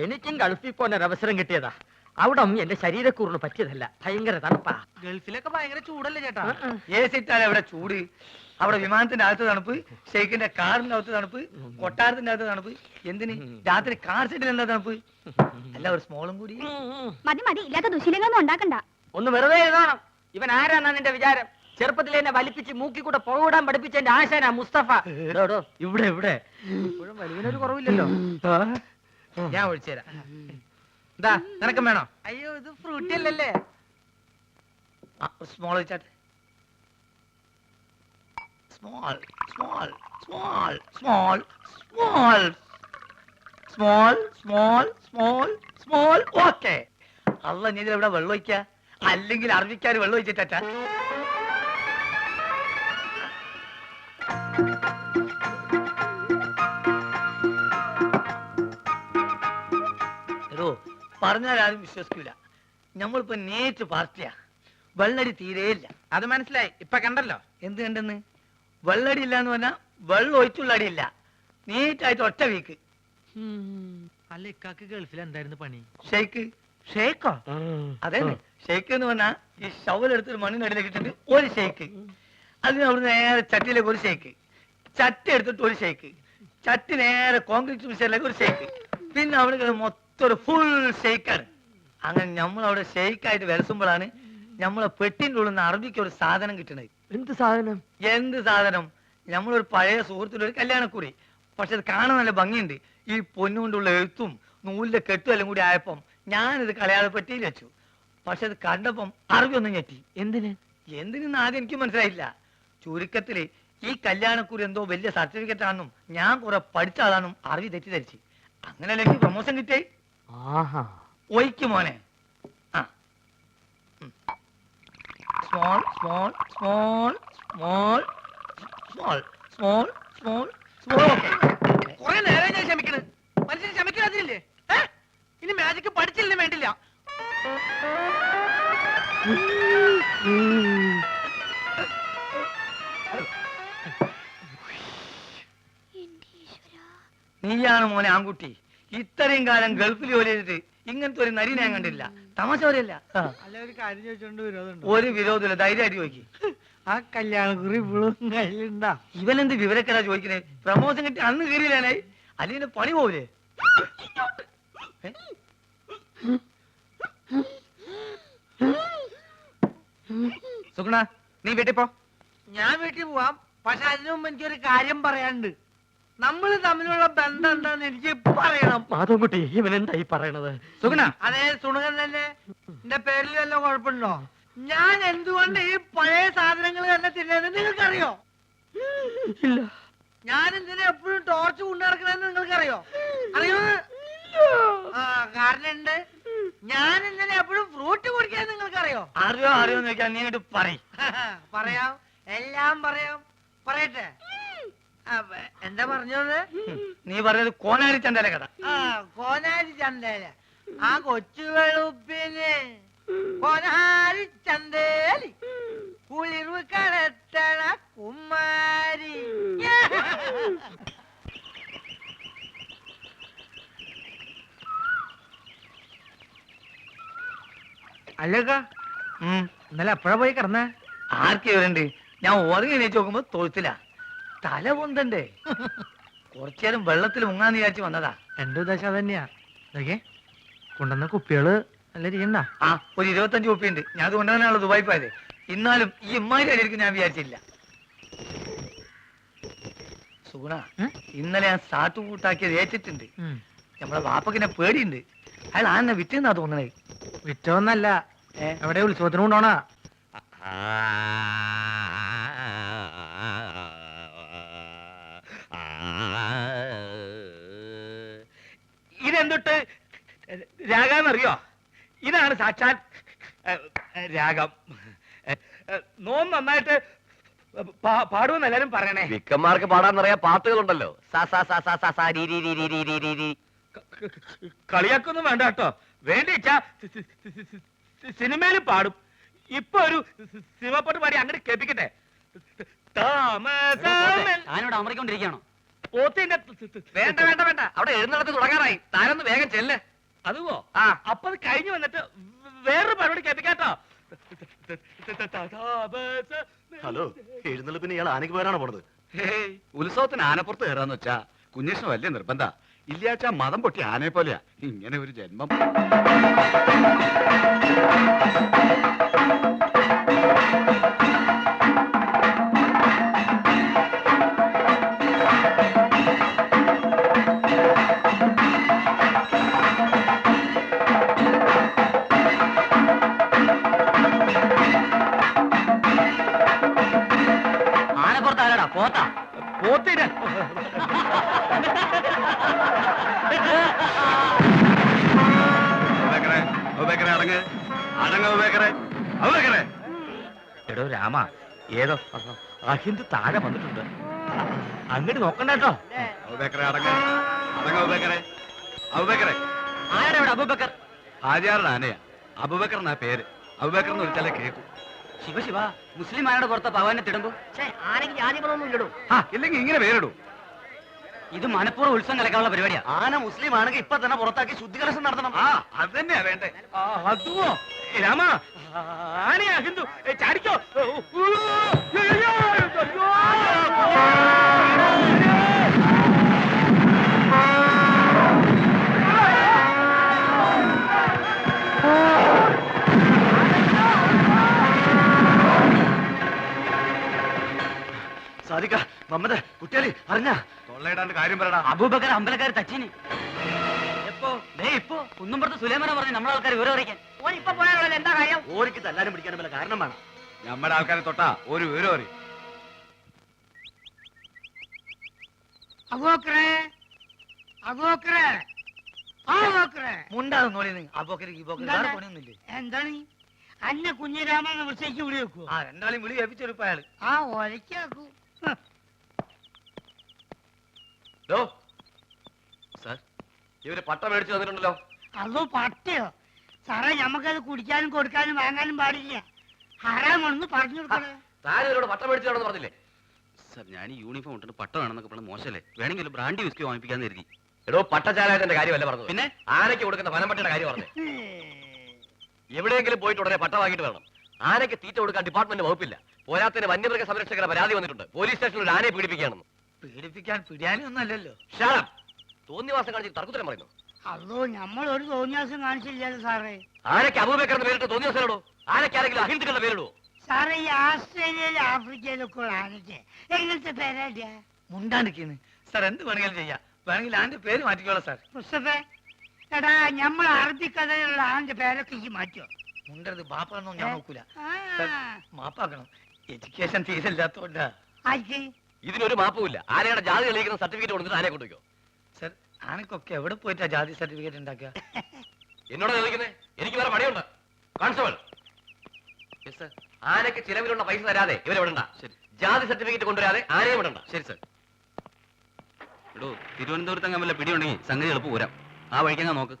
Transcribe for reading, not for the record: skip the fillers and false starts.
എനിക്കും ഗൾഫിൽ പോകാൻ ഒരു അവസരം കിട്ടിയതാ. അവിടെ എന്റെ ശരീരക്കൂറിന് പറ്റിയതല്ല, ഭയങ്കര തണുപ്പാ. ഗൾഫിലൊക്കെ ഭയങ്കര ചൂടല്ലേ ചേട്ടാ? ഏസിട്ടാൽ അവിടെ ചൂട്, അവിടെ വിമാനത്തിന്റെ അകത്ത് തണുപ്പ്, ഷെയ്ഖിന്റെ കാറിന്റെ അകത്ത് തണുപ്പ്, കൊട്ടാരത്തിന്റെ അകത്ത് തണുപ്പ്. എന്തിന് രാത്രി കാർ സെറ്റിൽ എന്താ തണുപ്പ്? അല്ല ഒരു സ്മോളും കൂടി. മതി മതി, ഇല്ലാത്ത ദുശീലങ്ങളൊന്നും ഉണ്ടാക്കണ്ട. ഒന്ന് വെറുതെ എഴുതണം. ഇവൻ ആരാന്നാ നിന്റെ വിചാരം? ചെറുപ്പത്തിൽ എന്നെ വലിപ്പിച്ച് മൂക്കി കൂടെ പുകവിടാൻ പഠിപ്പിച്ച എന്റെ ആശാനാ മുസ്തഫ. ഇവിടെ ഇവിടെ വലിവിനൊരു കുറവില്ലല്ലോ. ഞാൻ ഒഴിച്ചു തരാം. എന്താ നിനക്കും വേണോ? അയ്യോ, ഇത് ഫ്രൂട്ടി അല്ലല്ലേ? സ്മോൾ വെച്ചാട്ടെ. Small small small small small small small small small. Okay. അല്ല നീ ഇവിടെ വെള്ളം ഒഴിക്ക, അല്ലെങ്കിൽ അറബിക്കാർ വെള്ളം ഒഴിച്ചിട്ടാ. പറഞ്ഞാൽ ആരും വിശ്വസിക്കൂല. നമ്മളിപ്പോ നേറ്റ് പാർട്ടിയാ. വെള്ളടി തീരെയില്ല. അത് മനസ്സിലായി, ഇപ്പൊ കണ്ടല്ലോ. എന്ത് കണ്ടെന്ന്? വെള്ളടി ഇല്ല എന്ന് പറഞ്ഞാ വെള്ളം ഒഴിച്ചുള്ള അടിയില്ല. നീറ്റായിട്ട് ഒറ്റ വീക്ക്. അല്ല, ഇക്കാക്ക് ഗൾഫിൽ എന്തായിരുന്നു പണി? ഷെയ്ക്ക്. ഷേക്കോ? അതെ, ഷെയ്ക്ക് എന്ന് പറഞ്ഞാ ഈ ഷവലെടുത്തൊരു മണ്ണിനടിയിലേക്ക് ഇട്ടിട്ട് ഒരു ഷെയ്ക്ക്, അതിന് അവിടെ നേരെ ചട്ടിയിലേക്ക് ഒരു ഷെയ്ക്ക്, ചട്ടി എടുത്തിട്ട് ഒരു ഷെയ്ക്ക്, ചട്ടി നേരെ കോൺക്രീറ്റ് മിക്സറിലേക്ക് ഒരു ഷെയ്ക്ക്, പിന്നെ അവിടെ മൊത്തം ഒരു ഫുൾ ഷെയ്ക്കാണ്. അങ്ങനെ നമ്മളവിടെ ഷെയ്ക്കായിട്ട് വരസുമ്പോഴാണ് നമ്മളെ പെട്ടിൻ്റെ ഉള്ളിൽ നിന്ന് അറബിക്ക് ഒരു സാധനം കിട്ടണത്. എന്ത് സാധനം? എന്ത് സാധനം? നമ്മളൊരു പഴയ സുഹൃത്തിന്റെ ഒരു കല്യാണക്കുറി. പക്ഷെ അത് കാണാൻ നല്ല ഭംഗിയുണ്ട്. ഈ പൊന്നുകൊണ്ടുള്ള എഴുത്തും നൂലിന്റെ കെട്ടും എല്ലാം കൂടി ആയപ്പം ഞാനിത് കളയാതെ പെട്ടിയിൽ വെച്ചു. പക്ഷെ അത് കണ്ടപ്പം അറബി ഒന്നും ഞെട്ടി. എന്തിനെന്ന് ആദ്യം എനിക്ക് മനസ്സിലായില്ല. ചുരുക്കത്തില് ഈ കല്യാണക്കുറി എന്തോ വലിയ സർട്ടിഫിക്കറ്റ് ആണെന്നും ഞാൻ കുറെ പഠിച്ച ആളാണെന്നും അറബി തെറ്റിദ്ധരിച്ച്. അങ്ങനെയല്ല എനിക്ക് പ്രൊമോഷൻ കിട്ടേ. ഒയ്ക്ക് മോനെ. ആ, small small small small small small small small. കുറെ നേരം ഞാൻ ക്ഷമിക്കണ്. മനുഷ്യന് ക്ഷമിക്കാതില്ലേ? ഇനി മാജിക്ക് പഠിച്ചില്ലേ വേണ്ടില്ല. നീയാണ് മോനെ ആൺകുട്ടി. ഇത്രയും കാലം ഗൾഫിൽ ജോലി ചെയ്തിട്ട് ഇങ്ങനത്തെ ഒരു നരി ഞാൻ കണ്ടില്ല. തമാശ പറയല്ല. അല്ല, ഒരു കാര്യം ചോദിച്ചോണ്ട് വിരോധമുണ്ടോ? ഒരു വിരോധമില്ല, ധൈര്യമായിട്ട് ചോദിക്കും. ആ കല്യാണക്കുറി ഇപ്പോഴും കയ്യിലുണ്ടാ? ഇവനെന്ത് വിവരക്കെടാ ചോദിക്കണേ? പ്രമോഷൻ കിട്ടി അന്ന് കയറിയില്ലേ? അല്ലെങ്കിൽ പണി പോവില്ലേ? സുഗുണ, നീ വീട്ടിൽ പോ. ഞാൻ വീട്ടിൽ പോവാം. പക്ഷെ അതിനു മുമ്പ് എനിക്കൊരു കാര്യം പറയാനുണ്ട്. നമ്മൾ തമ്മിലുള്ള ബന്ധം എന്താന്ന് എനിക്ക് പറയണം. മാധവൻകുട്ടി, ഇവൻ എന്തായി പറയണത്? സുഗുണ, അതേ സുണകൻ തന്നെ. എന്റെ പേരിൽ വല്ല കുഴപ്പമുണ്ടോ? ഞാൻ എന്തുകൊണ്ട് ഈ പഴയ സാധനങ്ങൾ തന്നെ തിന്നുന്നത് നിങ്ങൾക്കറിയോ? ഇല്ല. ഞാൻ എന്തിനാ എപ്പോഴും ടോർച്ച് കൊണ്ടു നടക്കണെന്ന് നിങ്ങൾക്കറിയോ? അറിയോ? കാരണം ഉണ്ട്. ഞാൻ എന്തിനാ എപ്പോഴും ഫ്രൂട്ട് കുടിക്കാൻ നിങ്ങൾക്കറിയോ? അറിയോ അറിയോന്ന് ചോദിക്കാൻ നീ ഇങ്ങോട്ട് പറയും. പറയാം, എല്ലാം പറയാം. പറയട്ടെ? എന്താ പറഞ്ഞത്? നീ പറഞ്ഞത് കോനാരി ചന്തല കഥ. കോനാരി ചന്തേല. ആ കൊച്ചു വെളുപ്പിന് കോനാരി ചന്തേലി കുളിർവ് കടത്തണ കുമാരി. അല്ലക്ക, ഇന്നലെ എപ്പോഴാ പോയി കിടന്നേ? ആർക്കെ വരണ്ട്? ഞാൻ ഉറങ്ങി എണീച്ച് നോക്കുമ്പോ തൊഴുത്തില്ല. തല പൊന്തണ്ടേ? കുറച്ചേരം വെള്ളത്തിൽ മുങ്ങാന്ന് വിചാരിച്ച് വന്നതാ. എന്റെ ഉദ്ദേശം തന്നെയാ. കൊണ്ടുവന്ന കുപ്പികള് നല്ല രീതിണ്ടാ? ആ, ഒരു 25 കുപ്പിയുണ്ട്. ഞാൻ അത് കൊണ്ടുവന്നാണല്ലോ ദുബായി പോയത്. എന്നാലും ഈ ഇമ്മാരി അടിയിരിക്കും ഞാൻ വിചാരിച്ചില്ല. സുഗുണ, ഇന്നലെ ഞാൻ സാട്ടു കൂട്ടാക്കിയത് ഏറ്റിട്ടുണ്ട്. നമ്മളെ വാപ്പക്കിനെ പേടിയുണ്ട്. അയാൾ ആന്നെ വിറ്റെന്നാ തോന്നണേ. വിറ്റോന്നല്ല, എവിടെ ഉത്സവത്തിന് കൊണ്ടോണാ. ഇതെന്തൊട്ട് രാഗാന്നറിയോ? ഇതാണ് സാക്ഷാൽ രാഗം. നോം നന്നായിട്ട് പാടുമെന്ന് എല്ലാരും പറയണേ. വിക്കന്മാർക്ക് പാടാന്നറിയാ പാട്ടുകളുണ്ടല്ലോ. കളിയാക്കൊന്നും വേണ്ട കേട്ടോ. വേണ്ടിച്ചാ സിനിമയിലും പാടും. ഇപ്പൊ ഒരു സിനിമപ്പാട്ട് പാടി അങ്ങനെ കേൾപ്പിക്കട്ടെ. ഞാനിവിടെ അമറിക്കൊണ്ടിരിക്കുകയാണോ? പോത്തിന്റെ വേണ്ട വേണ്ട വേണ്ട, അവിടെ എഴുന്നള്ളത്ത് തുടങ്ങാറായി. താനൊന്ന് വേഗം ചെല്ല്. അതുവോ ആ. അപ്പൊ അത് കഴിഞ്ഞു വന്നിട്ട് വേറൊരു പരിപാടിക്ക് എത്തിക്കാട്ടോ. ഹലോ, എഴുന്നള്ളിപ്പിന് ഇയാൾ ആനയ്ക്ക് പോരാണോ പോണത്? ഹേയ്, ഉത്സവത്തിന് ആനപ്പുറത്ത് കയറാന്ന് വെച്ചാ കുഞ്ഞേഷിന് വലിയ നിർബന്ധ. ഇല്ലാച്ചാ മതം പൊട്ടി ആനയെ പോലെയാ. ഇങ്ങനെ ഒരു ജന്മം. ആനപ്പുറത്ത് ആരാടാ? പോത്താ? പോത്തിന് അബൂബക്കറെ, അബൂബക്കറെ, അടങ്ങ് അടങ്ങ് അബൂബക്കറെ, അബൂബക്കറെ. എടോ രാമ, ഏതോ അഹിന്ദു താഴെ വന്നിട്ടുണ്ട്. അങ്ങോട്ട് നോക്കണ്ട കേട്ടോ. അബൂബക്കറെ, അടങ്ങ് അടങ്ങ് അബൂബക്കറെ, അബൂബക്കറെ. ആരാടാ ഇവിടെ അബൂബക്കർ? ഹാജിയാറുടെ ആനയാ. അബൂബക്കർ എന്നാ പേര്. അബൂബക്കർ എന്ന് വിളിച്ചാലേ കേൾക്കൂ. ശിവ ശിവ, മുസ്ലിം ആനയുടെ പുറത്ത് ഭഗവാനെ തിടുമ്പോ ആനയ്ക്ക് ജാതി പണമൊന്നും ഇല്ലടോ. ആ, ഇല്ലെങ്കിൽ ഇങ്ങനെ പേരിടൂ. ഇത് മനഃപൂർവ്വം ഉത്സവം കലക്കാനുള്ള പരിപാടിയാ. ആന മുസ്ലിം ആണെങ്കിൽ ഇപ്പൊ തന്നെ പുറത്താക്കി ശുദ്ധികലശം നടത്തണം. ആ, അത് തന്നെയാ വേണ്ടേ. അതുവോ രാമ, ആനയാ ഹിന്ദു. ചാടിക്കോ. സാധിക്ക മമ്മദ് കുട്ടികളി അറിഞ്ഞ തൊള്ളയിടാണ്ട് കാര്യം പറയടാ. അബൂബക്കർ അമ്പലക്കാർ തച്ചിന്. എപ്പോ? ദേ ഇപ്പോ കുന്നുംപുറത്ത് സുലൈമാനെ പറഞ്ഞു നമ്മളെ ആൾക്കാർ വിവരം അറിയിക്കാൻ. ഓൻ ഇപ്പൊ പോയാലുള്ള എന്താ കാര്യം? ഓരിക്ക് തല്ലാനും പിടിക്കാനും വല്ല കാരണം വേണം. നമ്മുടെ ആൾക്കാരെ തൊട്ടാ ഒരു വിവരം അറിയും. മുണ്ടാതെ നോളി അബോക്കరికి വേറെ പണിയൊന്നുമില്ലേ? എന്താണ് അന്നെ കുഞ്ഞിരാമെന്ന് വിളിച്ചേക്ക് വിളി വെക്കൂ. ആ, രണ്ടാളെയും വിളി ഏൽപ്പിച്ചെടുപ്പ അയാള്. ആ ഒലക്കാക്കൂ. സാർ, ഇവര് പട്ട മേടിച്ചു തന്നിട്ടുണ്ടല്ലോ. അതോ പട്ടിയോ? സാറേ, ഞമ്മക്കത് കുടിക്കാനും കൊടുക്കാനും വാങ്ങാനും പാടില്ല. ഹറാമാണെന്ന് പറഞ്ഞു കൊടുക്കണേ. താൻ ഇവരോട് പട്ട മേടിച്ചു തരണമെന്ന് പറഞ്ഞില്ലേ? സർ, ഞാൻ ഈ യൂണിഫോം ഇട്ടിട്ട് പട്ട വേണമെന്നൊക്കെ പറഞ്ഞ മോശമല്ലേ? വേണമെങ്കിൽ ഒരു ബ്രാൻഡി വിസ്കി വാങ്ങിപ്പിക്കാന്ന് കരുതി. എടോ, പട്ടചാരായത്തിന്റെ കാര്യമല്ല പറഞ്ഞത്. പിന്നെ? ആനയ്ക്ക് കൊടുക്കുന്ന വനംപട്ടിയുടെ കാര്യം പറഞ്ഞു. എവിടെയെങ്കിലും പോയിട്ട് ഉടനെ പട്ട വാങ്ങിയിട്ട് വരണം. ആനയ്ക്ക് തീറ്റ കൊടുക്കാൻ ഡിപ്പാർട്ട്മെന്റ് വകുപ്പില്ല. പോരാത്തിന് വന്യമൃഗ സംരക്ഷകരുടെ പരാതി വന്നിട്ടുണ്ട്. പോലീസ് സ്റ്റേഷനിൽ ഒരു ആനയെ പീഡിപ്പിക്കുകയാണെന്ന്. പീഡിപ്പിക്കാൻ പിടിയാനൊന്നും അല്ലല്ലോ. തോന്നിവാസം കാണിച്ച് തർക്കുത്തരം പറയുന്നു. അതോ നമ്മൾ ഒരു തോന്നിയാസം കാണിച്ചില്ലല്ലോ സാറേ. ആനയ്ക്ക് അബൂബക്കർ എന്ന് പേരിട്ട് തോന്നിവാസനോടോ? ആനയ്ക്ക് ആരെങ്കിലും അഹിന്ദുക്കളുടെ പേരിടോ? സാറേ, ഈ ആസ്ട്രേലിയയിലും ആഫ്രിക്കയിലൊക്കെ ഉള്ള ആനയ്ക്ക് എങ്ങനത്തെ പേരാടിയ? മുണ്ടാണ്ടിരിക്കുന്നു സാർ. എന്ത് വേണമെങ്കിലും ചെയ്യാം. വേണമെങ്കിൽ ആന്റെ പേര് മാറ്റിക്കോളാം സാർ. മുസ്തഫേ, എടാ, നമ്മൾ അറബിക്കഥയിലുള്ള ആന്റെ പേരൊക്കെ ഈ മാറ്റോ? മുണ്ടത് ബാപ്പാണെന്നോ ഞാൻ നോക്കൂല. ആ, സാർ, മാപ്പാക്കണം. എഡ്യൂക്കേഷൻ തീരില്ലാത്തോണ്ടാ. ആർക്ക്? ഇതിനൊരു മാപ്പുമില്ല. ആനയുടെ ജാതി തെളിയിക്കുന്ന സർട്ടിഫിക്കറ്റ് കൊടുത്തിട്ട് ആനയെ കൊണ്ടുവയ്ക്കോ. സാർ, ആനക്കൊക്കെ എവിടെ പോയിട്ടാ ജാതി സർട്ടിഫിക്കറ്റ് ഉണ്ടാക്കുക? എന്നോട് ചോദിക്കുന്നേ? എനിക്ക് വേറെ പണിയുണ്ട്. കോൺസ്റ്റബിൾ, ആനയ്ക്ക് ചിലവിലുള്ള പൈസ തരാതെ ഇവരെ വിടണ്ട. ശരി. ജാതി സർട്ടിഫിക്കറ്റ് കൊണ്ടുവരാതെ ആനയെ വിടണ്ട. ശരി സർ. എടോ, തിരുവനന്തപുരത്ത് അങ്ങനെ വല്ല പിടിയുണ്ടെങ്കിൽ സംഗതി എളുപ്പം പോരാം. ആ വഴിക്കങ്ങ് നോക്ക്.